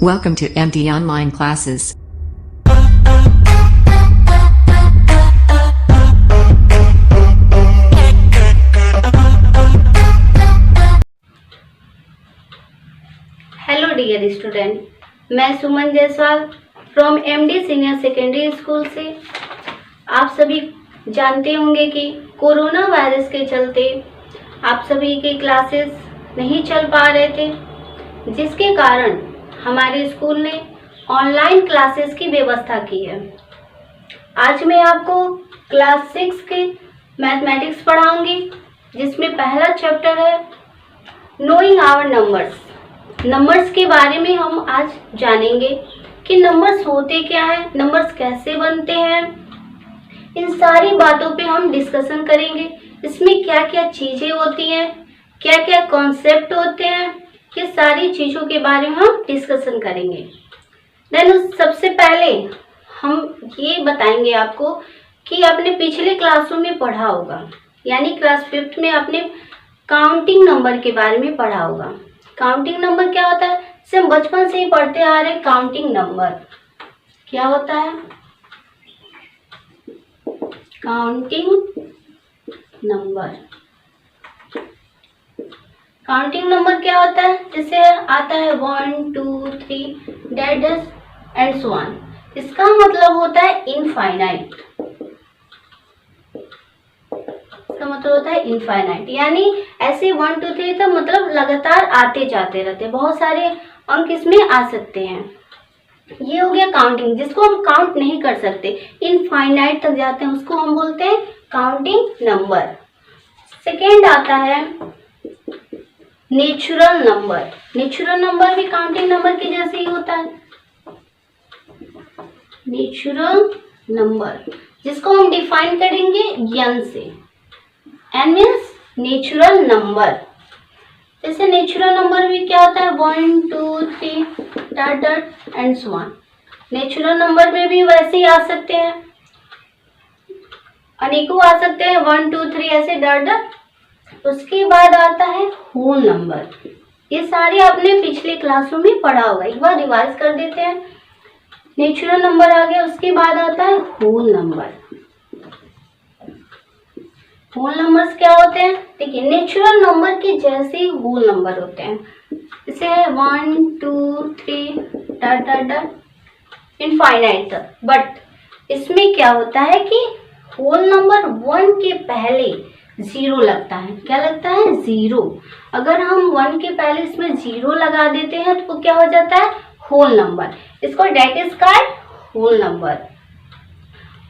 Welcome to MD Online Classes. Hello dear student, मैं Suman Jaiswal from MD senior secondary school से। आप सभी जानते होंगे कि कोरोना वायरस के चलते आप सभी के क्लासेस नहीं चल पा रहे थे, जिसके कारण हमारे स्कूल ने ऑनलाइन क्लासेस की व्यवस्था की है। आज मैं आपको क्लास 6 के मैथमेटिक्स पढ़ाऊंगी, जिसमें पहला चैप्टर है नोइंग आवर नंबर्स। नंबर्स के बारे में हम आज जानेंगे कि नंबर्स होते क्या है, नंबर्स कैसे बनते हैं। इन सारी बातों पे हम डिस्कशन करेंगे। इसमें क्या क्या चीज़ें होती हैं, क्या क्या कॉन्सेप्ट होते हैं, ये सारी चीज़ों के बारे में हम डिस्कशन करेंगे। देन सबसे पहले हम ये बताएंगे आपको कि आपने पिछले क्लासों में पढ़ा होगा, यानी क्लास 5th में आपने काउंटिंग नंबर के बारे में पढ़ा होगा। काउंटिंग नंबर क्या होता है, इसे हम बचपन से ही पढ़ते आ रहे हैं। काउंटिंग नंबर क्या होता है, काउंटिंग नंबर। काउंटिंग नंबर क्या होता है, जैसे आता है 1 2 3 डैश एंड सो ऑन। इसका मतलब होता है इनफाइनाइट। इसका मतलब होता है इनफाइनाइट, यानी ऐसे 1 2 3 तक मतलब लगातार आते जाते रहते, बहुत सारे अंक इसमें आ सकते हैं। ये हो गया काउंटिंग, जिसको हम काउंट नहीं कर सकते, इनफाइनाइट तक जाते हैं, उसको हम बोलते हैं काउंटिंग नंबर। सेकेंड आता है नेचुरल नंबर। नेचुरल नंबर भी काउंटिंग नंबर के जैसे ही होता है। नेचुरल नंबर, जिसको हम डिफाइन करेंगे n से। n means natural number. जैसे नेचुरल नंबर भी क्या होता है 1 2 3 dot dot and so on. Natural number में भी वैसे ही आ सकते हैं, अनेकों आ सकते हैं, 1 2 3 ऐसे डॉट डॉट। उसके बाद आता है होल नंबर। ये सारे आपने पिछले क्लासों में पढ़ा होगा, एक बार रिवाइज कर देते हैं। नेचुरल नंबर आ गया, उसके बाद आता है होल नंबर। होल नंबर्स क्या होते हैं, देखिए नेचुरल नंबर के जैसे ही होल नंबर होते हैं। जैसे 1 2 3 डॉट डॉट डॉट इनफाइनाइट तक। बट इसमें क्या होता है कि होल नंबर 1 के पहले 0 लगता है। क्या लगता है, 0। अगर हम 1 के पहले इसमें 0 लगा देते हैं तो क्या हो जाता है, होल नंबर। इसको that is called whole number.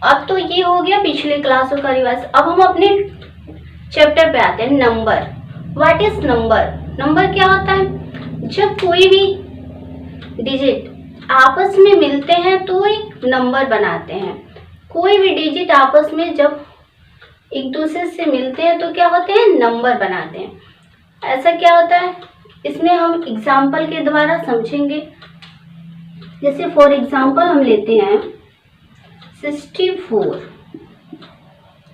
अब तो ये हो गया पिछले क्लासों का रिवाइज। अब हम अपने चैप्टर पे आते हैं, number. What is number. Number क्या होता है, जब कोई भी डिजिट आपस में मिलते हैं तो एक नंबर बनाते हैं। कोई भी डिजिट आपस में जब एक दूसरे से मिलते हैं तो क्या होते हैं, नंबर बनाते हैं। ऐसा क्या होता है, इसमें हम एग्जाम्पल के द्वारा समझेंगे। जैसे फॉर एग्जाम्पल हम लेते हैं 64।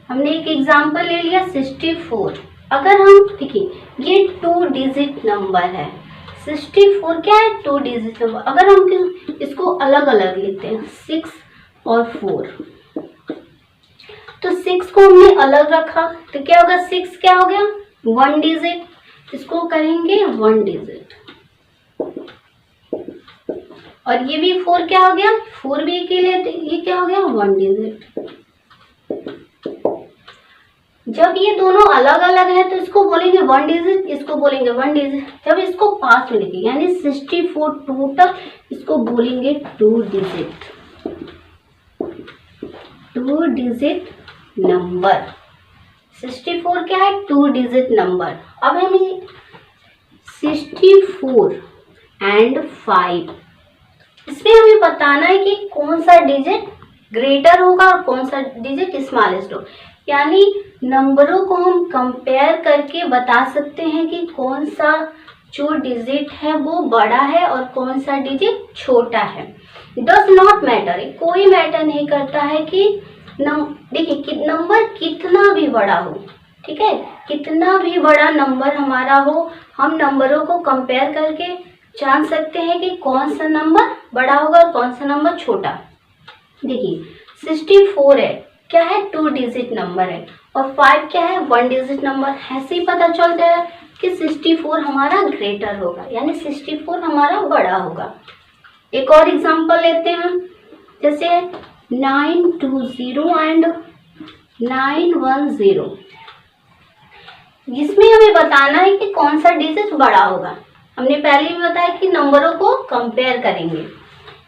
हमने एक एग्जाम्पल ले लिया 64। अगर हम देखिए ये 2 डिजिट नंबर है। 64 क्या है, 2 डिजिट नंबर। अगर हम इसको अलग अलग लेते हैं 6 और 4, तो 6 को हमने अलग रखा तो क्या होगा, 6 क्या हो गया 1 डिजिट। इसको करेंगे 1 डिजिट। और ये भी 4 क्या हो गया, 4 भी के लिए ये क्या हो गया 1 डिजिट। जब ये दोनों अलग अलग है तो इसको बोलेंगे 1 डिजिट, इसको बोलेंगे 1 डिजिट। जब इसको पास में लिखेंगे यानी 64 टोटल, इसको बोलेंगे 2 डिजिट। 2 digit number. 64 क्या है, 2 डिजिट नंबर। अब हम 64 एंड 5, इसमें हमें बताना है कि कौन सा डिजिट ग्रेटर होगा और कौन सा डिजिट स्मॉलेस्ट होगा। यानी नंबरों को हम कंपेयर करके बता सकते हैं कि कौन सा जो डिजिट है वो बड़ा है और कौन सा डिजिट छोटा है। डज नॉट मैटर, कोई मैटर नहीं करता है कि देखिए नंबर कितना भी बड़ा हो, ठीक है, कितना भी बड़ा नंबर हमारा हो, हम नंबरों को कंपेयर करके जान सकते हैं कि कौन सा नंबर बड़ा होगा और कौन सा नंबर छोटा। देखिए 64 है, क्या है 2 डिजिट नंबर है, और 5 क्या है 1 डिजिट नंबर। ऐसे ही पता चलता है कि 64 हमारा ग्रेटर होगा, यानी 64 हमारा बड़ा होगा। एक और एग्जांपल लेते हैं, जैसे 920 एंड 910। इसमें हमें बताना है कि कौन सा डिजिट बड़ा होगा। हमने पहले भी बताया कि नंबरों को कंपेयर करेंगे।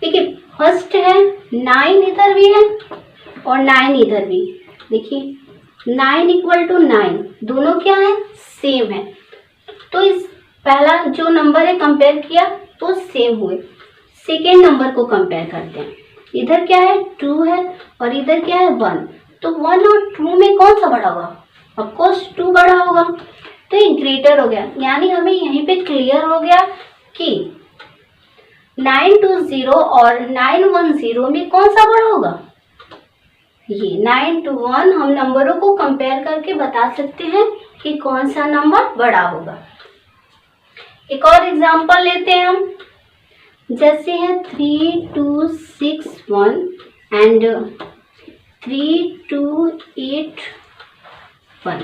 देखिए फर्स्ट है 9 इधर भी है और 9 इधर भी। देखिए 9 इक्वल टू 9, दोनों क्या है सेम है। तो इस पहला जो नंबर है कंपेयर किया तो सेम हुए। सेकेंड नंबर को कंपेयर करते हैं। इधर क्या है 2 है और इधर क्या है 1। तो 1 और 2 में कौन सा बड़ा होगा? ऑफकोर्स 2 बड़ा होगा। तो ये ग्रेटर हो गया, यानी हमें यहीं पे क्लियर हो गया कि 920 और 910 में कौन सा बड़ा होगा। ये 921 हम नंबरों को कंपेयर करके बता सकते हैं कि कौन सा नंबर बड़ा होगा। एक और एग्जांपल लेते हैं हम, जैसे है 3261 एंड 3281।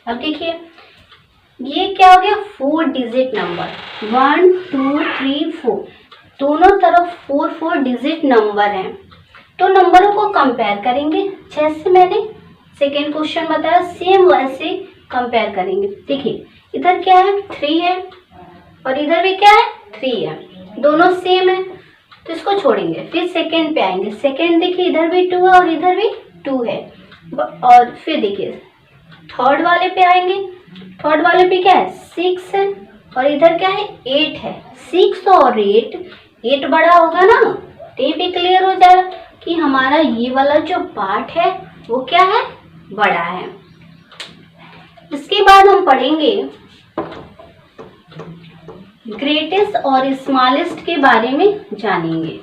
अब देखिए ये क्या हो गया 4 डिजिट नंबर, 1 2 3 4, दोनों तरफ 4 डिजिट नंबर हैं। तो नंबरों को कंपेयर करेंगे, जैसे मैंने सेकेंड क्वेश्चन बताया सेम वैसे कंपेयर करेंगे। देखिए इधर क्या है 3 है और इधर भी क्या है 3 है, दोनों सेम है, तो इसको छोड़ेंगे। फिर सेकेंड पे आएंगे। सेकेंड देखिए इधर भी 2 है और इधर भी 2 है। और फिर देखिए थर्ड वाले पे आएंगे। थर्ड वाले पे क्या है 6 है और इधर क्या है 8 है। 6 और 8 बड़ा होगा ना, तो ये भी क्लियर हो जाएगा कि हमारा ये वाला जो पार्ट है वो क्या है बड़ा है। इसके बाद हम पढ़ेंगे ग्रेटेस्ट और स्मॉलेस्ट के बारे में जानेंगे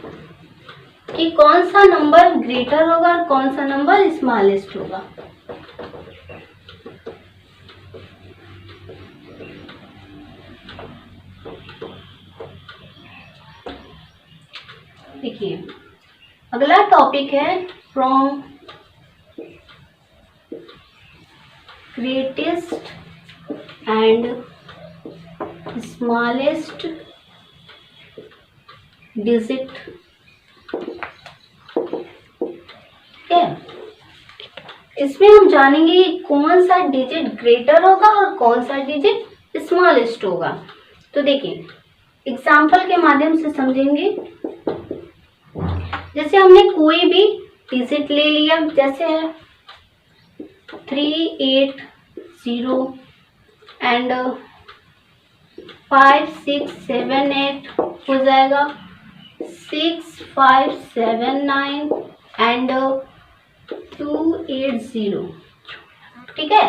कि कौन सा नंबर ग्रेटर होगा और कौन सा नंबर स्मॉलेस्ट होगा। देखिए अगला टॉपिक है from greatest and smallest digit. क्या इसमें हम जानेंगे कि कौन सा डिजिट ग्रेटर होगा और कौन सा डिजिट स्मॉलेस्ट होगा। तो देखिए एग्जाम्पल के माध्यम से समझेंगे। जैसे हमने कोई भी डिजिट ले लिया, जैसे है 380 एंड 5 6 7 8 हो जाएगा 6 5 7 9 एंड 280। ठीक है,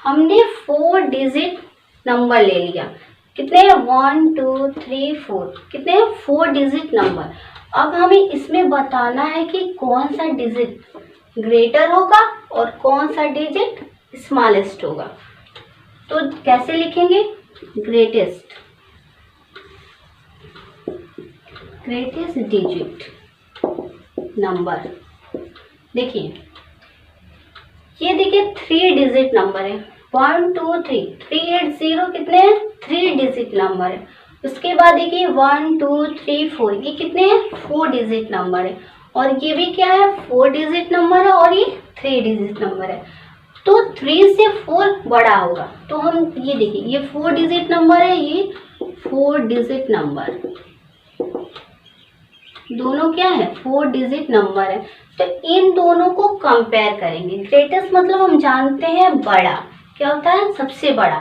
हमने 4 डिजिट नंबर ले लिया। कितने 1 2 3 4, कितने 4 डिजिट नंबर। अब हमें इसमें बताना है कि कौन सा डिजिट ग्रेटर होगा और कौन सा डिजिट स्मॉलेस्ट होगा। तो कैसे लिखेंगे ग्रेटेस्ट डिजिट नंबर। देखिए ये देखिए 3 डिजिट नंबर है 1 2 3 380 कितने हैं 3 डिजिट नंबर है। उसके बाद देखिए 1 2 3 4, ये कितने हैं 4 डिजिट नंबर है। और ये भी क्या है 4 डिजिट नंबर है और ये 3 डिजिट नंबर है। तो 3 से 4 बड़ा होगा। तो हम ये देखिए ये 4 डिजिट नंबर है, ये 4 डिजिट नंबर, दोनों क्या है 4 डिजिट नंबर है। तो इन दोनों को कंपेयर करेंगे। ग्रेटेस्ट मतलब हम जानते हैं बड़ा, क्या होता है सबसे बड़ा।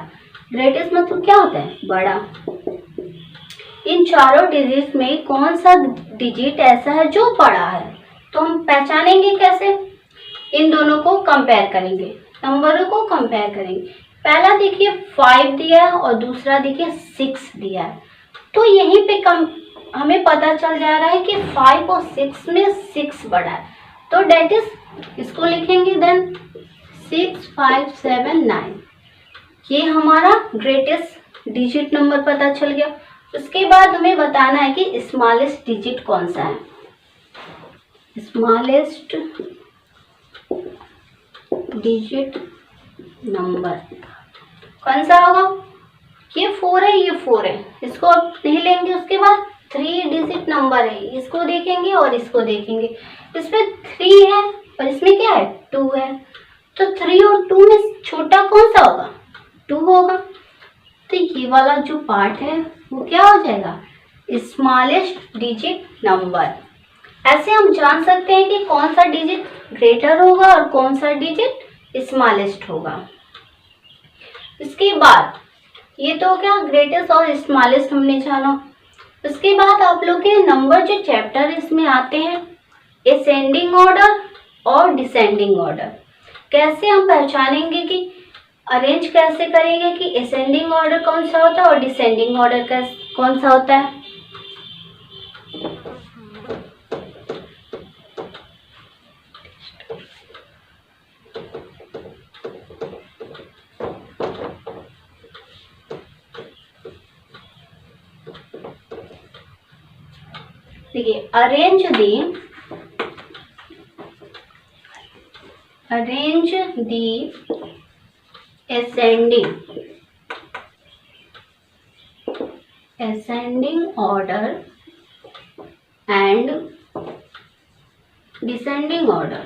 ग्रेटेस्ट मतलब क्या होता है बड़ा। इन चारों डिजिट में कौन सा डिजिट ऐसा है जो बड़ा है, तो हम पहचानेंगे कैसे। इन दोनों को कंपेयर करेंगे, नंबरों को कंपेयर करेंगे। पहला देखिए 5 दिया है और दूसरा देखिए 6 दिया है। तो यहीं पे हमें पता चल जा रहा है कि 5 और 6 में 6 बड़ा है। तो डेट इज इसको लिखेंगे देन 6 5 7 9। ये हमारा ग्रेटेस्ट डिजिट नंबर पता चल गया। उसके बाद हमें बताना है कि स्मॉलेस्ट डिजिट कौन सा है। स्मॉलेस्ट डिजिट नंबर कौन सा होगा? ये 4 है, ये 4 है, इसको अब नहीं लेंगे। उसके बाद 3 डिजिट नंबर है, इसको देखेंगे और इसको देखेंगे। इसमें 3 है और इसमें क्या है? 2 है। तो 3 और 2 में छोटा कौन सा होगा? 2 होगा। तो ये वाला जो पार्ट है वो क्या हो जाएगा? Smallest digit number. ऐसे हम जान सकते हैं कि कौन सा डिजिट ग्रेटर होगा और कौन सा डिजिट स्मॉलेस्ट होगा। इसके बाद ये तो क्या ग्रेटेस्ट और स्मॉलेस्ट हमने जाना। उसके बाद आप लोग के नंबर जो चैप्टर इसमें आते हैं, असेंडिंग ऑर्डर और डिसेंडिंग ऑर्डर। कैसे हम पहचानेंगे कि अरेंज कैसे करेंगे कि असेंडिंग ऑर्डर कौन सा होता है और डिसेंडिंग ऑर्डर कौन सा होता है। देखिए, arrange the ascending order and descending order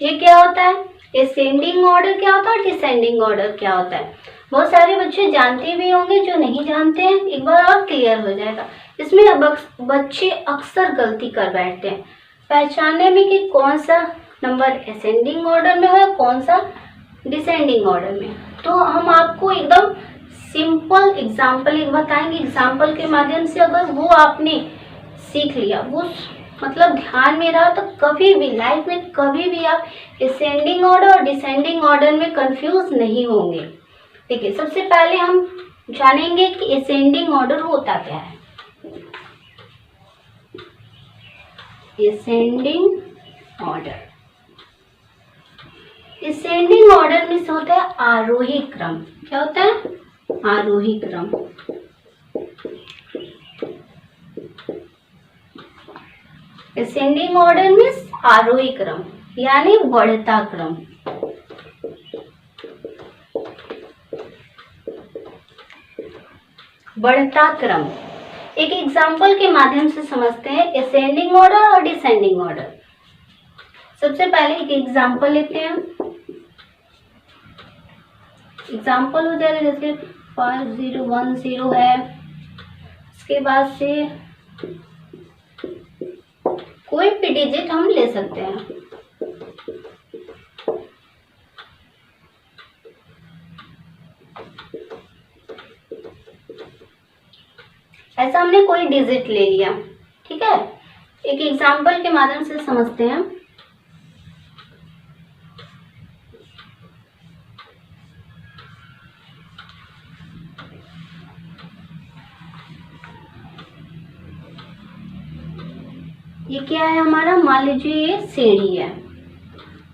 ये क्या होता है? असेंडिंग ऑर्डर क्या होता है, डिसेंडिंग ऑर्डर क्या होता है? बहुत सारे बच्चे जानते भी होंगे, जो नहीं जानते हैं एक बार और क्लियर हो जाएगा। इसमें बच्चे अक्सर गलती कर बैठते हैं पहचानने में कि कौन सा नंबर असेंडिंग ऑर्डर में है, कौन सा डिसेंडिंग ऑर्डर में। तो हम आपको एकदम सिंपल एग्जाम्पल एक बताएंगे। एग्जाम्पल के माध्यम से अगर वो आपने सीख लिया, वो मतलब ध्यान में रहा, तो कभी भी लाइफ में कभी भी आप असेंडिंग ऑर्डर और डिसेंडिंग ऑर्डर में कंफ्यूज नहीं होंगे। देखिए, सबसे पहले हम जानेंगे कि असेंडिंग ऑर्डर होता क्या है। असेंडिंग ऑर्डर में से होता है आरोही क्रम। क्या होता है? आरोही क्रम। असेंडिंग ऑर्डर में आरोही क्रम यानी बढ़ता क्रम। बढ़ता क्रम एक एग्जाम्पल के माध्यम से समझते हैं, असेंडिंग ऑर्डर और डिसेंडिंग ऑर्डर। सबसे पहले एक एग्जाम्पल लेते हैं। एग्जाम्पल हो जाएगा जैसे 5010 है, उसके बाद से कोई भी डिजिट हम ले सकते हैं। ऐसा हमने कोई डिजिट ले लिया, ठीक है। एक एग्जाम्पल के माध्यम से समझते हैं। ये क्या है हमारा? मान लीजिए ये सीढ़ी है।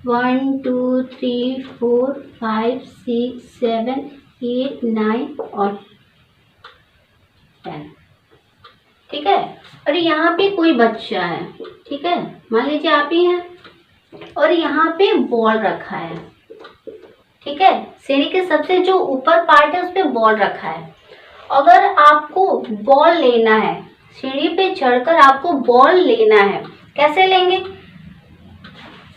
1 2 3 4 5 6 7 8 9 और 10, ठीक है। और यहाँ पे कोई बच्चा है, ठीक है, मान लीजिए आप ही हैं, और यहाँ पे बॉल रखा है, ठीक है। सीढ़ी के सबसे जो ऊपर पार्ट है उस पे बॉल रखा है। अगर आपको बॉल लेना है, सीढ़ी पे चढ़कर आपको बॉल लेना है, कैसे लेंगे?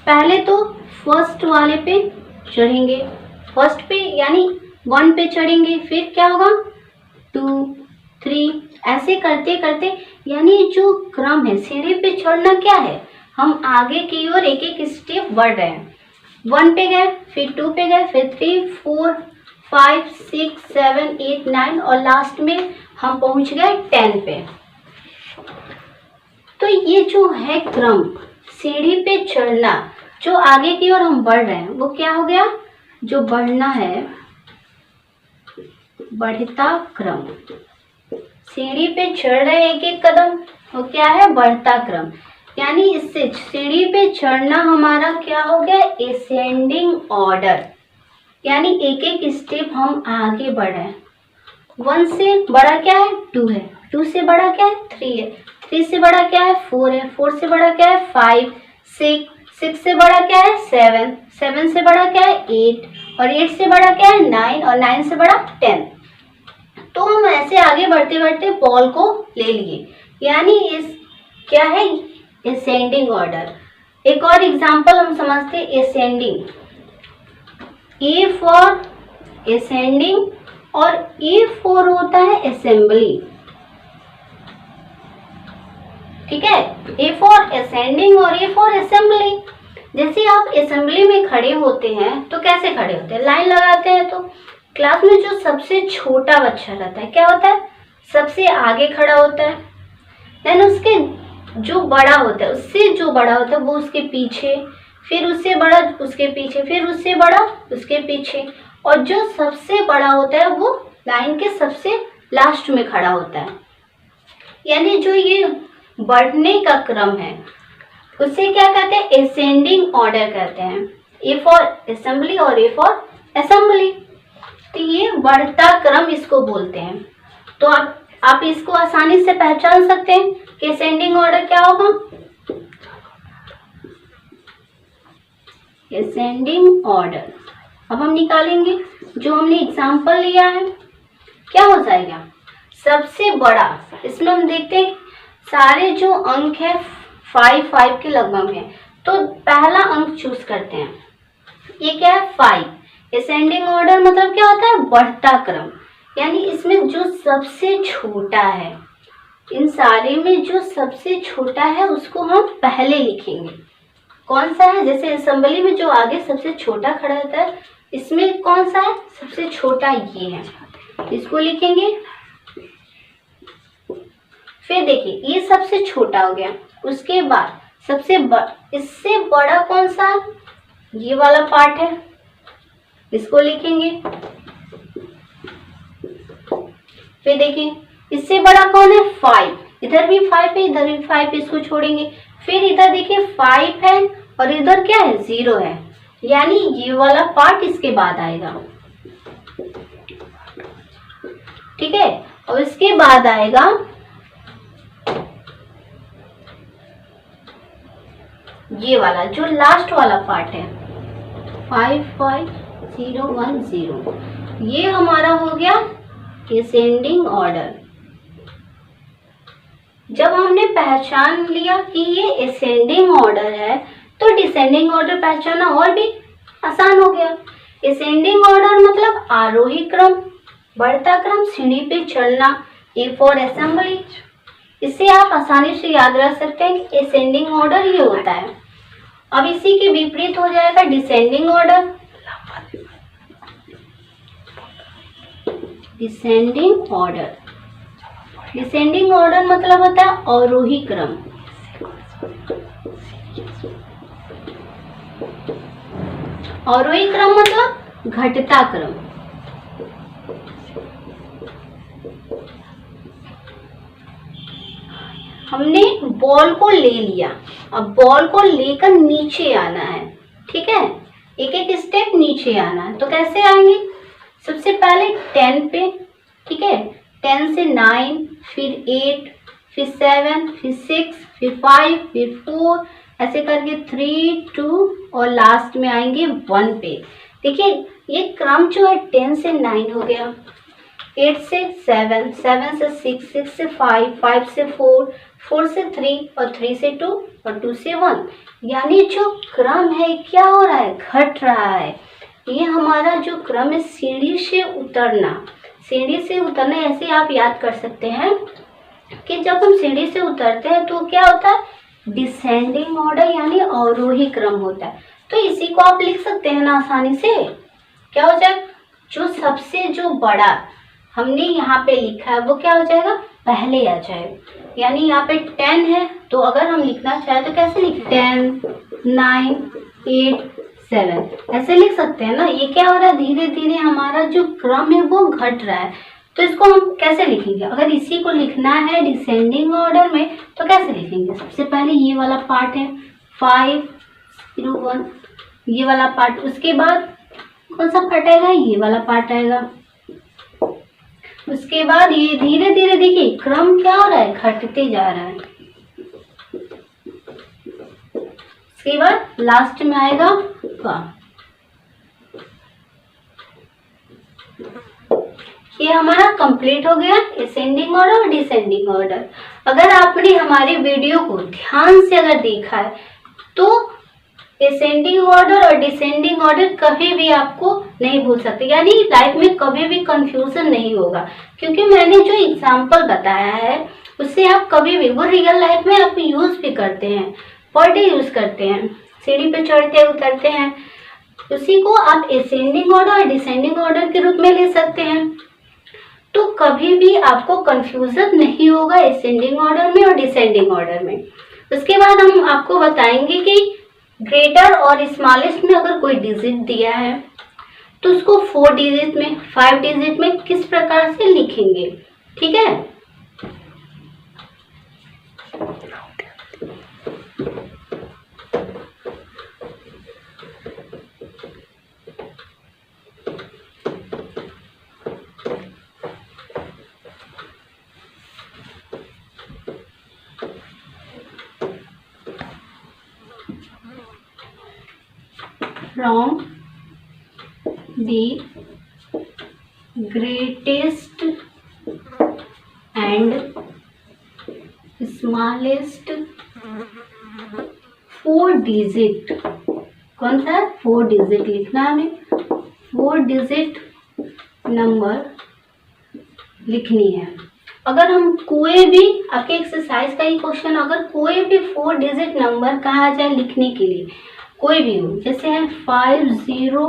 पहले तो फर्स्ट वाले पे चढ़ेंगे, फर्स्ट पे यानी 1 पे चढ़ेंगे, फिर क्या होगा 2 3, ऐसे करते करते, यानी जो क्रम है सीढ़ी पे चढ़ना क्या है, हम आगे की ओर एक एक स्टेप बढ़ रहे हैं। 1 पे गए, फिर 2 पे गए, फिर 3 4 5 6 7 8 9 और लास्ट में हम पहुंच गए 10 पे। तो ये जो है क्रम सीढ़ी पे चढ़ना, जो आगे की ओर हम बढ़ रहे हैं, वो क्या हो गया? जो बढ़ना है बढ़ता क्रम। सीढ़ी पे चढ़ रहे एक एक कदम, वो क्या है? बढ़ता क्रम। यानी इससे सीढ़ी पे चढ़ना हमारा क्या हो गया, असेंडिंग ऑर्डर। यानी एक एक स्टेप हम आगे बढ़ रहे हैं। 1 से बड़ा क्या है, 2 है, 2 से बड़ा क्या है, 3 है, 3 से बड़ा क्या है, 4 है, 4 से बड़ा क्या है, 5, 6, 6 से बड़ा क्या है, 7, 7 से बड़ा क्या है, 8, और 8 से बड़ा क्या है, 9, और 9 से बड़ा 10। तो हम ऐसे आगे बढ़ते बढ़ते बॉल को ले लिए, यानी इस क्या है, असेंडिंग ऑर्डर। एक और एग्जांपल हम समझते हैं, असेंडिंग। ए फॉर असेंडिंग और ए फॉर होता है असेंबली। ठीक है, ए फॉर असेंडिंग और ए फॉर असेंबली। जैसे आप असेंबली में खड़े होते हैं तो कैसे खड़े होते हैं, लाइन लगाते हैं। तो क्लास में जो सबसे छोटा बच्चा रहता है क्या होता है, सबसे आगे खड़ा होता है। देन उसके जो बड़ा होता है, उससे जो बड़ा होता है वो उसके पीछे, फिर उससे बड़ा उसके पीछे, फिर उससे बड़ा उसके पीछे, और जो सबसे बड़ा होता है वो लाइन के सबसे लास्ट में खड़ा होता है। यानी जो ये बढ़ने का क्रम है उसे क्या कहते हैं, असेंडिंग ऑर्डर कहते हैं। ए फॉर असेंबली और ए फॉर असेंबली, तो ये बढ़ता क्रम इसको बोलते हैं। तो आप इसको आसानी से पहचान सकते हैं कि असेंडिंग ऑर्डर क्या होगा, असेंडिंग ऑर्डर। अब हम निकालेंगे जो हमने एग्जाम्पल लिया है, क्या हो जाएगा, सबसे बड़ा। इसमें हम देखते हैं सारे जो अंक है 5 के लगभग है, तो पहला अंक चूज करते हैं। ये क्या है, 5। असेंडिंग ऑर्डर मतलब क्या होता है, बढ़ता क्रम। यानी इसमें जो सबसे छोटा है, इन सारे में जो सबसे छोटा है उसको हम पहले लिखेंगे। कौन सा है, जैसे असेंबली में जो आगे सबसे छोटा खड़ा होता है, इसमें कौन सा है, सबसे छोटा ये है, इसको लिखेंगे। फिर देखिए ये सबसे छोटा हो गया, उसके बाद इससे बड़ा कौन सा, ये वाला पार्ट है, इसको लिखेंगे। फिर देखिए इससे बड़ा कौन है, 5, इधर भी 5 है, इधर भी 5, इसको छोड़ेंगे। फिर इधर देखिए 5 है और इधर क्या है, 0 है, यानी ये वाला पार्ट इसके बाद आएगा। ठीक है, और इसके बाद आएगा ये वाला जो लास्ट वाला पार्ट है, 5 5 0 1 0, ये हमारा हो गया असेंडिंग ऑर्डर। जब हमने पहचान लिया कि ये असेंडिंग ऑर्डर है तो डिसेंडिंग ऑर्डर पहचानना और भी आसान हो गया। असेंडिंग ऑर्डर मतलब आरोही क्रम, बढ़ता क्रम, सीढ़ी पे चढ़ना। ए फॉर असेंबली, इससे आप आसानी से याद रख सकते हैं कि असेंडिंग ऑर्डर ये होता है। अब इसी के विपरीत हो जाएगा descending order. Descending order, descending order मतलब होता है अवरोही क्रम। अवरोही क्रम मतलब घटता क्रम। हमने बॉल को ले लिया, अब बॉल को लेकर नीचे आना है। ठीक है, एक एक स्टेप नीचे आना है। तो कैसे आएंगे, सबसे पहले 10 पे, ठीक है, 10 से 9, फिर 8, फिर 7, फिर 6, फिर 5, फिर 4, ऐसे करके 3, 2 और लास्ट में आएंगे 1 पे। देखिए ये क्रम जो है 10 से 9 हो गया, 8 से 7, 7 से 6, 6 से 5, 5 से 4, 4 से 3 और 3 से 2 और 2 से 1। यानी जो क्रम है क्या हो रहा है, घट रहा है। ये हमारा जो क्रम है सीढ़ी से उतरना, सीढ़ी से उतरना ऐसे आप याद कर सकते हैं कि जब हम सीढ़ी से उतरते हैं तो क्या होता है, डिसेंडिंग ऑर्डर यानी अवरोही क्रम होता है। तो इसी को आप लिख सकते हैं ना आसानी से। क्या हो जाए, जो सबसे जो बड़ा हमने यहाँ पे लिखा है वो क्या हो जाएगा, पहले आ जाएगा। यानी यहाँ पे 10 है तो अगर हम लिखना चाहे तो कैसे लिख, 10, 9, 8, 7 ऐसे लिख सकते हैं ना। ये क्या हो रहा है, धीरे धीरे हमारा जो क्रम है वो घट रहा है। तो इसको हम कैसे लिखेंगे? अगर इसी को लिखना है डिसेंडिंग ऑर्डर में तो कैसे लिखेंगे? सबसे पहले ये वाला पार्ट है 5 0 1, ये वाला पार्ट, उसके बाद कौन सा पार्ट आएगा? ये वाला पार्ट आएगा। उसके बाद ये धीरे धीरे देखिए क्रम क्या हो रहा है, घटते जा रहा है। उसके बाद लास्ट में आएगा का। ये हमारा कंप्लीट हो गया असेंडिंग ऑर्डर और डिसेंडिंग ऑर्डर। अगर आपने हमारी वीडियो को ध्यान से अगर देखा है तो असेंडिंग ऑर्डर और डिसेंडिंग ऑर्डर कभी भी आपको नहीं भूल सकते, यानी लाइफ में कभी भी कंफ्यूजन नहीं होगा, क्योंकि मैंने जो एग्जाम्पल बताया है उससे आप कभी भी, वो रियल लाइफ में आप यूज भी करते हैं, पर डे यूज करते हैं, सीढ़ी पे चढ़ते उतरते हैं, उसी को आप असेंडिंग ऑर्डर और डिसेंडिंग ऑर्डर के रूप में ले सकते हैं। तो कभी भी आपको कंफ्यूजन नहीं होगा असेंडिंग ऑर्डर में और डिसेंडिंग ऑर्डर में। उसके बाद हम आपको बताएंगे कि ग्रेटर और स्मॉलेस्ट में अगर कोई डिजिट दिया है तो उसको 4 डिजिट में, 5 डिजिट में किस प्रकार से लिखेंगे, ठीक है। From the greatest and smallest 4 digit, कौन सा 4 डिजिट लिखना है हमें, 4 डिजिट नंबर लिखनी है। अगर हम कोई भी, आपके एक्सरसाइज का ही क्वेश्चन, अगर कोई भी 4 डिजिट नंबर कहा जाए लिखने के लिए, कोई भी हो, जैसे है 5 0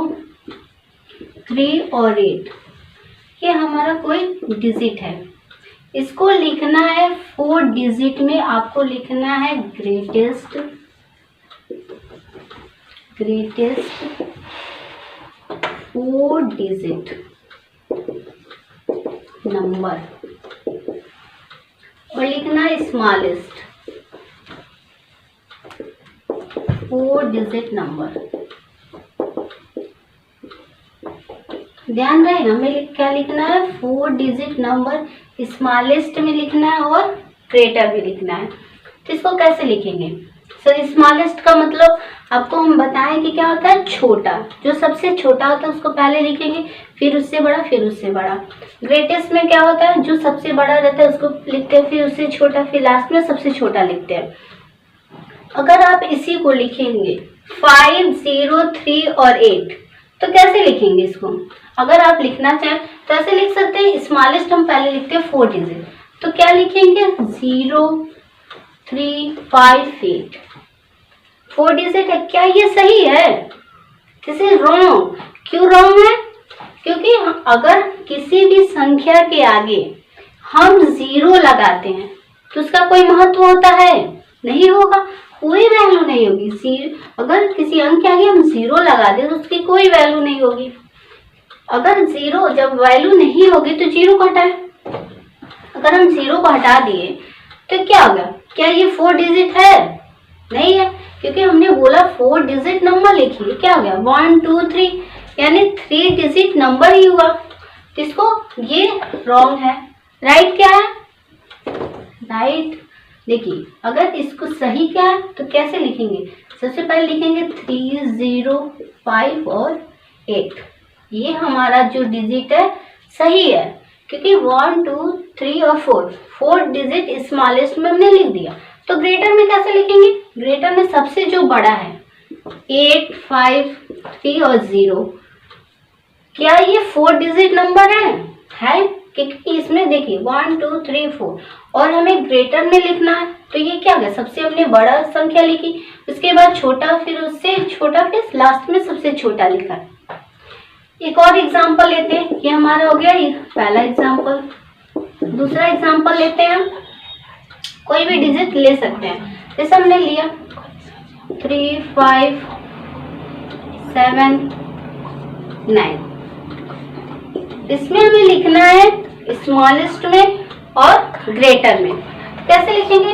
3 और 8, ये हमारा कोई डिजिट है, इसको लिखना है 4 डिजिट में। आपको लिखना है ग्रेटेस्ट 4 डिजिट नंबर, और लिखना है स्मॉलेस्ट 4 डिजिट नंबर। ध्यान रहे हमें क्या लिखना है, 4 डिजिट नंबर स्मॉलेस्ट में लिखना है और ग्रेटर भी लिखना है। तो इसको कैसे लिखेंगे? सर स्मॉलेस्ट का मतलब आपको हम बताएं कि क्या होता है, छोटा, जो सबसे छोटा होता है उसको पहले लिखेंगे, फिर उससे बड़ा, फिर उससे बड़ा। ग्रेटेस्ट में क्या होता है, जो सबसे बड़ा रहता है उसको लिखते हैं, फिर उससे छोटा, फिर लास्ट में सबसे छोटा लिखते हैं। अगर आप इसी को लिखेंगे 5 0 3 और 8 तो कैसे लिखेंगे इसको? अगर आप लिखना चाहें तो ऐसे लिख सकते हैं, स्मॉलेस्ट हम पहले लिखते हैं 4 डिजिट, तो क्या लिखेंगे 0 3 5 8, 4 डिजिट है। क्या ये सही है? This is wrong. क्यों रॉन्ग है? क्योंकि अगर किसी भी संख्या के आगे हम 0 लगाते हैं तो उसका कोई महत्व होता है? नहीं होगा, कोई वैल्यू नहीं होगी। अगर किसी अंक के आगे हम 0 लगा दें तो उसकी कोई वैल्यू नहीं होगी। अगर 0 जब वैल्यू नहीं होगी तो 0 को हटाएं। अगर हम 0 को हटा दिए तो क्या होगा? क्या ये 4 डिजिट है? नहीं है, क्योंकि हमने बोला 4 डिजिट नंबर लिखिए। क्या हो गया 1 2 3, यानी 3 डिजिट नंबर ही हुआ। इसको ये रॉन्ग है। राइट क्या है? राइट देखिए, अगर इसको सही क्या है तो कैसे लिखेंगे? सबसे पहले लिखेंगे 3 0 5 और 8। ये हमारा जो डिजिट है सही है, क्योंकि 1 2 3 और 4 डिजिट स्मॉलेस्ट में हमने लिख दिया। तो ग्रेटर में कैसे लिखेंगे? ग्रेटर में सबसे जो बड़ा है 8 5 3 और 0, क्या ये 4 डिजिट नंबर है? क्योंकि इसमें देखिए 1 2 3 4 और हमें ग्रेटर में लिखना है, तो ये क्या है? सबसे हमने बड़ा संख्या लिखी, उसके बाद छोटा, फिर उससे छोटा, फिर लास्ट में सबसे छोटा लिखा। एक और एग्जांपल लेते हैं। ये हमारा हो गया ये पहला एग्जांपल। दूसरा एग्जांपल लेते हैं, हम कोई भी डिजिट ले सकते हैं। जैसे हमने लिया 3 5 7 9, इसमें हमें लिखना है स्मॉलेस्ट में और ग्रेटर में। कैसे लिखेंगे?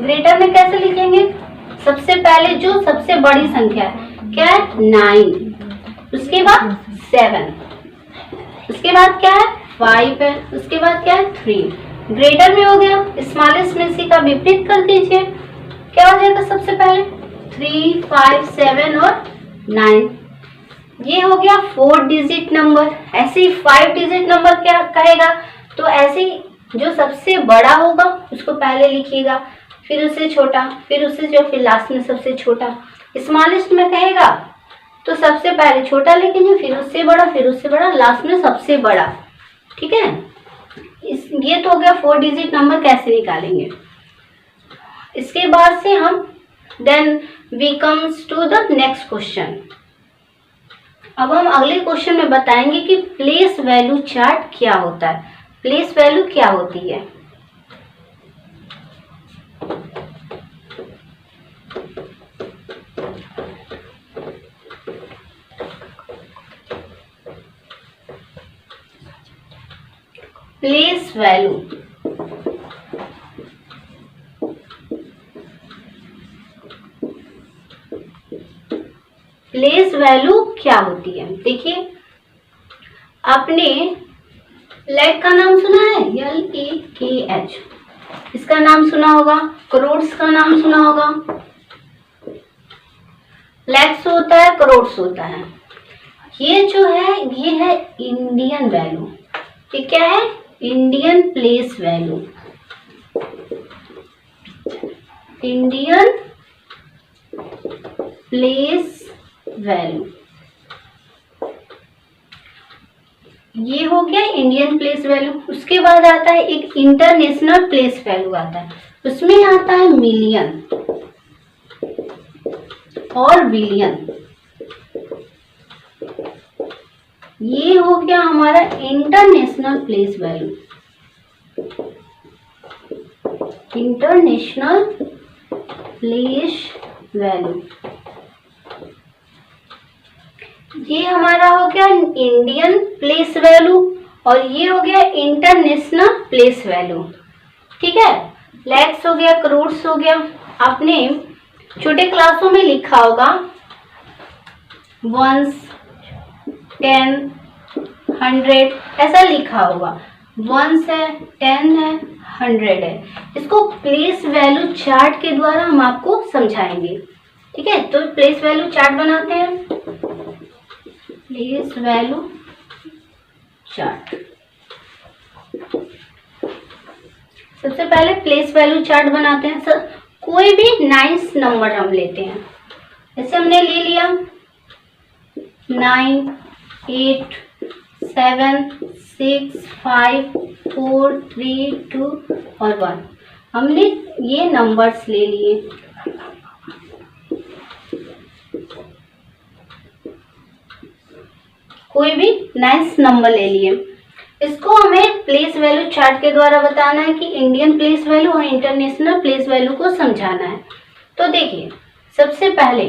ग्रेटर में कैसे लिखेंगे? सबसे पहले जो सबसे बड़ी संख्या है क्या है? 9, उसके बाद 7, उसके बाद क्या है? 5 है, उसके बाद क्या है? 3। ग्रेटर में हो गया, स्मॉलेस्ट में इसी का विपरीत कर दीजिए। क्या हो जाएगा? सबसे पहले 3, 5, 7 और 9। ये हो गया 4 डिजिट नंबर। ऐसे ही 5 डिजिट नंबर क्या कहेगा? तो ऐसे ही जो सबसे बड़ा होगा उसको पहले लिखिएगा, फिर उससे छोटा, फिर उससे जो, फिर लास्ट में सबसे छोटा। स्मॉलेस्ट में कहेगा तो सबसे पहले छोटा लिखेंगे, फिर उससे बड़ा, फिर उससे बड़ा, लास्ट में सबसे बड़ा। ठीक है, ये तो हो गया 4 डिजिट नंबर कैसे निकालेंगे। इसके बाद से हम then we comes to the next question. अब हम अगले क्वेश्चन में बताएंगे कि प्लेस वैल्यू चार्ट क्या होता है। प्लेस वैल्यू क्या होती है? प्लेस वैल्यू प्लेस वैल्यू क्या होती है? देखिए, आपने लैख का नाम सुना है? LEKH। इसका नाम सुना होगा, करोड्स का नाम सुना होगा। लैक्स होता है, करोड्स होता है। ये जो है ये है इंडियन वैल्यू। ये क्या है? Indian place value. Indian place value, ये हो गया इंडियन प्लेस वैल्यू। उसके बाद आता है एक इंटरनेशनल प्लेस वैल्यू आता है, उसमें आता है मिलियन और बिलियन। ये हो गया हमारा international place value. International place value, ये हमारा हो गया इंडियन प्लेस वैल्यू और ये हो गया इंटरनेशनल प्लेस वैल्यू। ठीक है, लैक्स हो गया, करोड्स हो गया। आपने छोटे क्लासों में लिखा होगा 1, 10, 100 ऐसा लिखा होगा। 1 है, 10 है, 100 है। इसको प्लेस वैल्यू चार्ट के द्वारा हम आपको समझाएंगे। ठीक है, तो प्लेस वैल्यू चार्ट बनाते हैं। प्लेस वैल्यू चार्ट, सबसे पहले प्लेस वैल्यू चार्ट बनाते हैं। सर, कोई भी नाइस नंबर हम लेते हैं। जैसे हमने ले लिया 9, 8, 7, 6, 5, 4, 3, 2 और 1। हमने ये नंबर्स ले लिए। कोई भी नाइस नंबर ले लिए। इसको हमें प्लेस वैल्यू चार्ट के द्वारा बताना है कि इंडियन प्लेस वैल्यू और इंटरनेशनल प्लेस वैल्यू को समझाना है। तो देखिए, सबसे पहले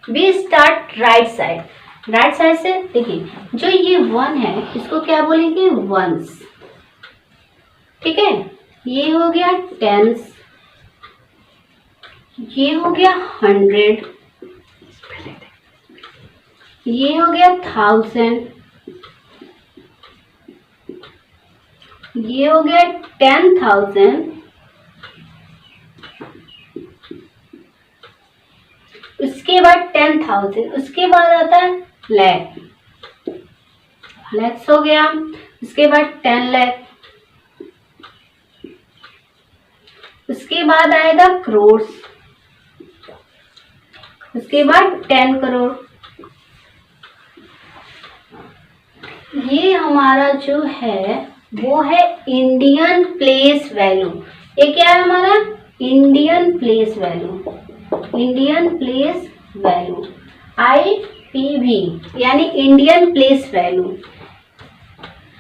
we start right side. Right side से देखिए, जो ये 1 है इसको क्या बोलेंगे? वंस। ठीक है, ये हो गया 10s, ये हो गया 100, ये हो गया 1000, ये हो गया 10,000, उसके बाद 10,000, उसके बाद आता है लैख, लैक्स हो गया। उसके बाद 10 लाख, उसके बाद आएगा करोड़, उसके बाद 10 करोड़। ये हमारा जो है वो है इंडियन प्लेस वैल्यू। ये क्या है हमारा? Indian place value. Indian place value IPV यानी इंडियन प्लेस वैल्यू।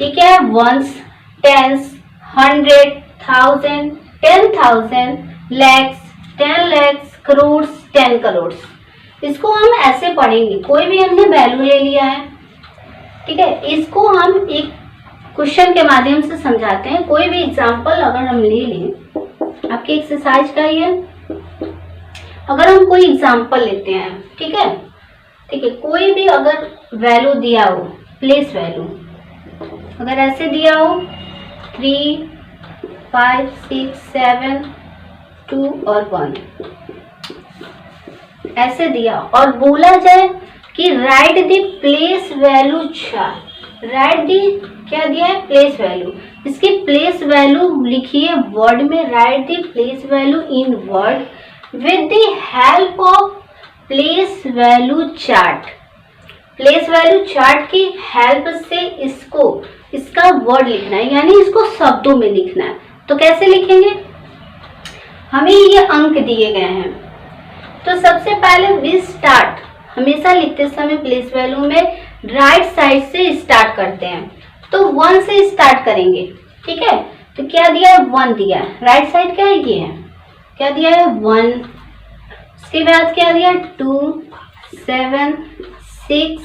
ये क्या है? Ones, tens, 100, 1000, 10,000, lakhs, 10 lakhs, crore, 10 crore. इसको हम ऐसे पढ़ेंगे, कोई भी हमने वैल्यू ले लिया है, ठीक है, इसको हम एक क्वेश्चन के माध्यम से समझाते हैं। कोई भी एग्जांपल अगर हम ले लें आपकी एक्सरसाइज का ही है, अगर हम कोई एग्जांपल लेते हैं, ठीक है, कोई भी अगर वैल्यू दिया हो, प्लेस वैल्यू अगर ऐसे दिया हो 3, 5, 6, 7, 2 और 1 ऐसे दिया और बोला जाए कि write the place value chart, write the क्या दिया है, प्लेस वैल्यू, इसकी प्लेस वैल्यू लिखिए वर्ड में, write the place value in word with the help of place value chart. Place value chart की हेल्प से इसका वर्ड लिखना है, यानी इसको शब्दों में लिखना है। तो कैसे लिखेंगे, हमें ये अंक दिए गए हैं, तो सबसे पहले वी स्टार्ट, हमेशा लिखते समय प्लेस वैल्यू में राइट साइड से स्टार्ट करते हैं, तो 1 से स्टार्ट करेंगे, ठीक है। तो क्या दिया है, 1 दिया है, राइट साइड क्या है, ये है, क्या दिया है 1, उसके बाद क्या दिया 2, 7, 6,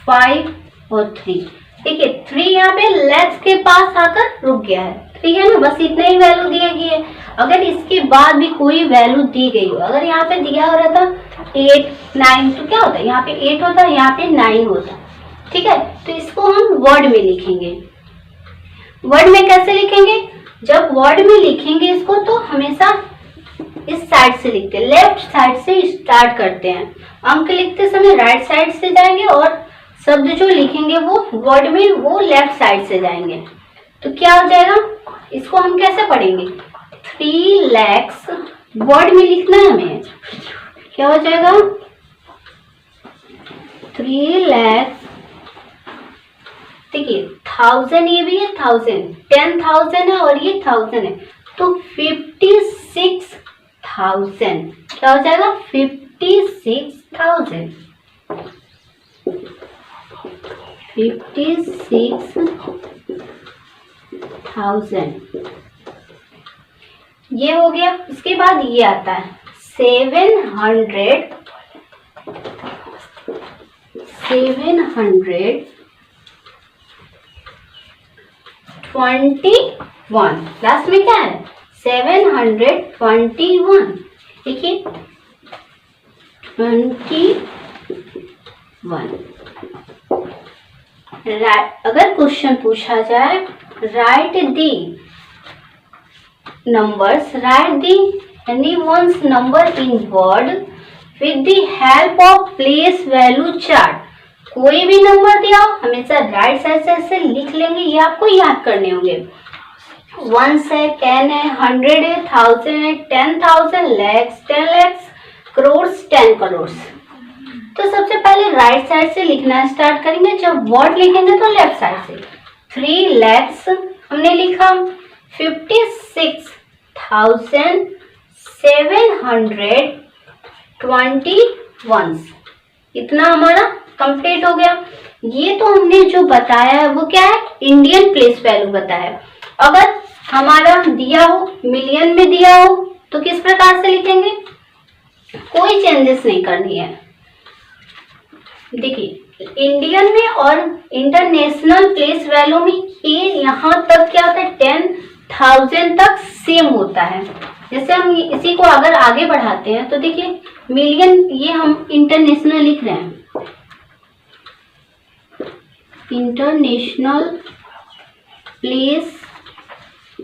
5 और 3, ठीक है। 3 यहाँ पे लेग्स के पास आकर रुक गया है, ठीक है ना, बस इतना ही वैल्यू दी गई है। अगर इसके बाद भी कोई वैल्यू दी गई हो, अगर यहाँ पे दिया हो रहा था 8, 9, तो क्या होता है, यहाँ पे 8 होता है, यहाँ पे 9 होता है, ठीक है। तो इसको हम वर्ड में लिखेंगे। वर्ड में कैसे लिखेंगे, जब वर्ड में लिखेंगे इसको तो हमेशा इस साइड से लिखते हैं, लेफ्ट साइड से स्टार्ट करते हैं। अंक लिखते समय राइट साइड से जाएंगे और शब्द जो लिखेंगे वो वर्ड में वो लेफ्ट साइड से जाएंगे। तो क्या हो जाएगा, इसको हम कैसे पढ़ेंगे, 3 lakhs वर्ड में लिखना है हमें, क्या हो जाएगा 3 lakhs, देखिए 1000 ये भी है, 1000 10,000 है और ये 1000 है, तो 56,000 क्या हो जाएगा 56,000 ये हो गया। उसके बाद ये आता है 721 लास्ट में क्या है 721, देखिए 21। अगर क्वेश्चन पूछा जाए write the numbers, write the any ones number in word with the help of place value chart, कोई भी नंबर दिया हो हमेशा राइट साइड से ऐसे लिख लेंगे, ये आपको याद करने होंगे। 1 है, 10 है, 100 है, 1000 है, 10,000, lakhs 10 lakhs, crores 10 crores। तो सबसे पहले राइट साइड से लिखना स्टार्ट करेंगे, जब वर्ड लिखेंगे तो लेफ्ट साइड से। 3 lakhs हमने लिखा, 56,721 इतना हमारा कंप्लीट हो गया। ये तो हमने जो बताया है वो क्या है, इंडियन प्लेस वैल्यू बताया। अगर हमारा दिया हो मिलियन में दिया हो तो किस प्रकार से लिखेंगे, कोई चेंजेस नहीं करनी है। देखिए इंडियन में और इंटरनेशनल प्लेस वैल्यू में ये यहाँ तक क्या होता है 10,000 तक सेम होता है। जैसे हम इसी को अगर आगे बढ़ाते हैं तो देखिए मिलियन, ये हम इंटरनेशनल लिख रहे हैं, international place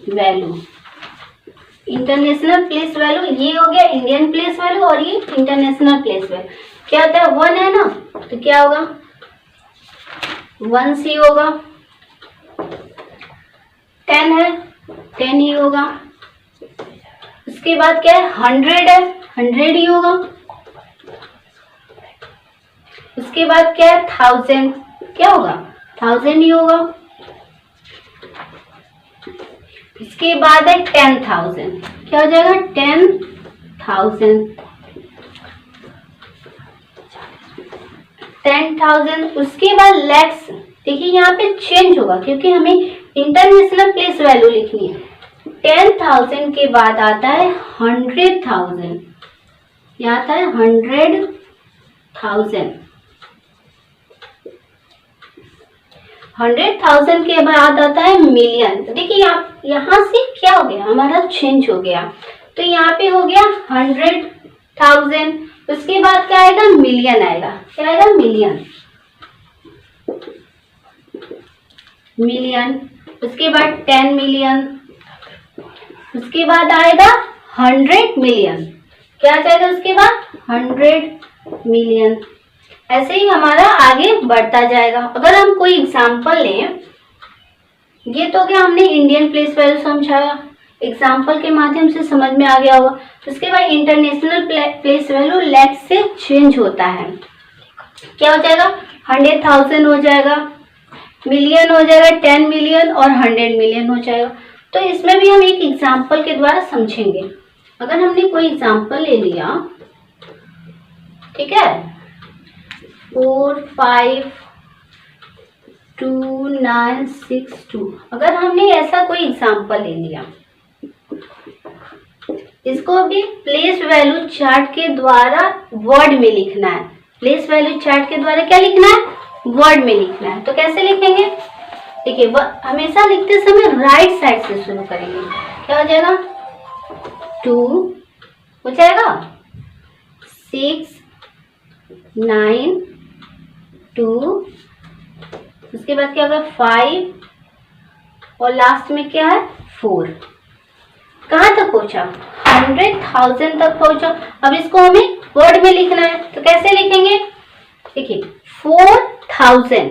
value, international place value ये हो गया इंडियन प्लेस वैल्यू और ये इंटरनेशनल प्लेस वैल्यू। क्या होता है 1 है ना, तो क्या होगा 1 सी होगा, 10 है 10 ही होगा, उसके बाद क्या है 100 है 100 ही होगा, उसके बाद क्या है 1000 क्या होगा 1000 ही होगा, इसके बाद है 10,000 क्या हो जाएगा 10,000। उसके बाद लैक्स, देखिए यहाँ पे चेंज होगा क्योंकि हमें इंटरनेशनल प्लेस वैल्यू लिखनी है। 10,000 के बाद आता है 100,000, यहाँ आता है 100,000। 100,000 के बाद आता है मिलियन। तो देखिए आप यहाँ से क्या हो गया, हमारा चेंज हो गया। तो यहाँ पे हो गया 100,000, उसके बाद क्या आएगा, मिलियन आएगा। क्या आएगा, मिलियन, मिलियन। उसके बाद 10 मिलियन, उसके बाद आएगा 100 मिलियन। क्या आ जाएगा उसके बाद, 100 मिलियन। ऐसे ही हमारा आगे बढ़ता जाएगा। अगर हम कोई एग्जाम्पल लें, ये तो क्या हमने इंडियन प्लेस वैल्यू समझाया, एग्जाम्पल के माध्यम से समझ में आ गया होगा। उसके बाद इंटरनेशनल प्लेस वैल्यू लैख से चेंज होता है। क्या हो जाएगा, 100,000 हो जाएगा, मिलियन हो जाएगा, 10 मिलियन और 100 मिलियन हो जाएगा। तो इसमें भी हम एक एग्जाम्पल के द्वारा समझेंगे। अगर हमने कोई एग्जाम्पल ले लिया, ठीक है, 4 5 2 9 6 2, अगर हमने ऐसा कोई एग्जाम्पल ले लिया, इसको भी प्लेस वैल्यू चार्ट के द्वारा वर्ड में लिखना है। प्लेस वैल्यू चार्ट के द्वारा क्या लिखना है, वर्ड में लिखना है। तो कैसे लिखेंगे, देखिए हमेशा लिखते समय राइट साइड से शुरू करेंगे। क्या हो जाएगा, 2 हो जाएगा, 6 9 2, उसके बाद क्या होगा 5 और लास्ट में क्या है 4। कहाँ तक पहुंचा, 100,000 तक पहुंचा। अब इसको हमें वर्ड में लिखना है। तो कैसे लिखेंगे, देखिए 4,000,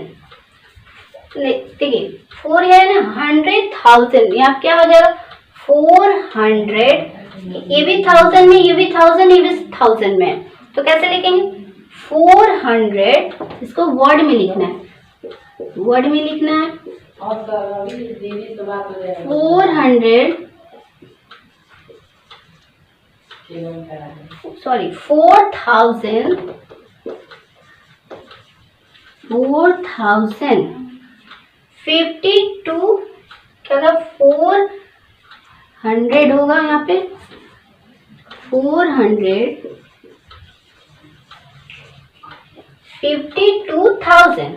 देखिए 4 है ना, 100,000, यहाँ क्या हो जाएगा 400, ये भी 1000 में, ये भी 1000, ये भी 1000 में। तो कैसे लिखेंगे, 400, इसको वर्ड में लिखना है, वर्ड में लिखना है 400, सॉरी 4,000, 52, क्या होगा 400 होगा यहाँ पे 400, 52,000,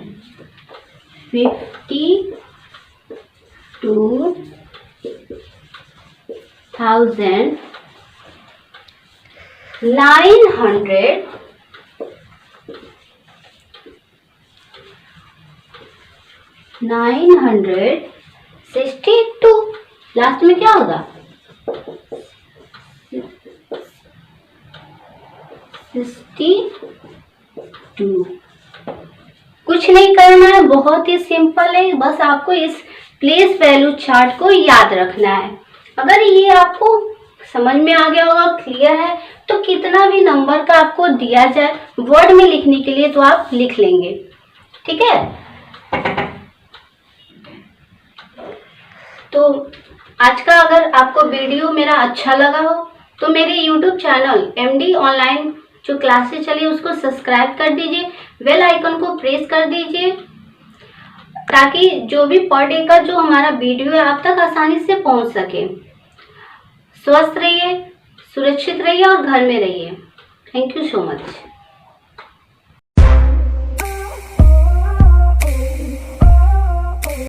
52,000, 900, 962, लास्ट में क्या होगा 62। कुछ नहीं करना है, बहुत ही सिंपल है, बस आपको इस प्लेस वैल्यू चार्ट को याद रखना है। अगर ये आपको समझ में आ गया होगा, क्लियर है, तो कितना भी नंबर का आपको दिया जाए वर्ड में लिखने के लिए तो आप लिख लेंगे। ठीक है, तो आज का अगर आपको वीडियो मेरा अच्छा लगा हो तो मेरे YouTube चैनल MD ऑनलाइन जो क्लासेस चली उसको सब्सक्राइब कर दीजिए, बेल आइकन को प्रेस कर दीजिए, ताकि जो भी पर डे का जो हमारा वीडियो है आप तक आसानी से पहुंच सके। स्वस्थ रहिए, सुरक्षित रहिए और घर में रहिए। Thank you so much.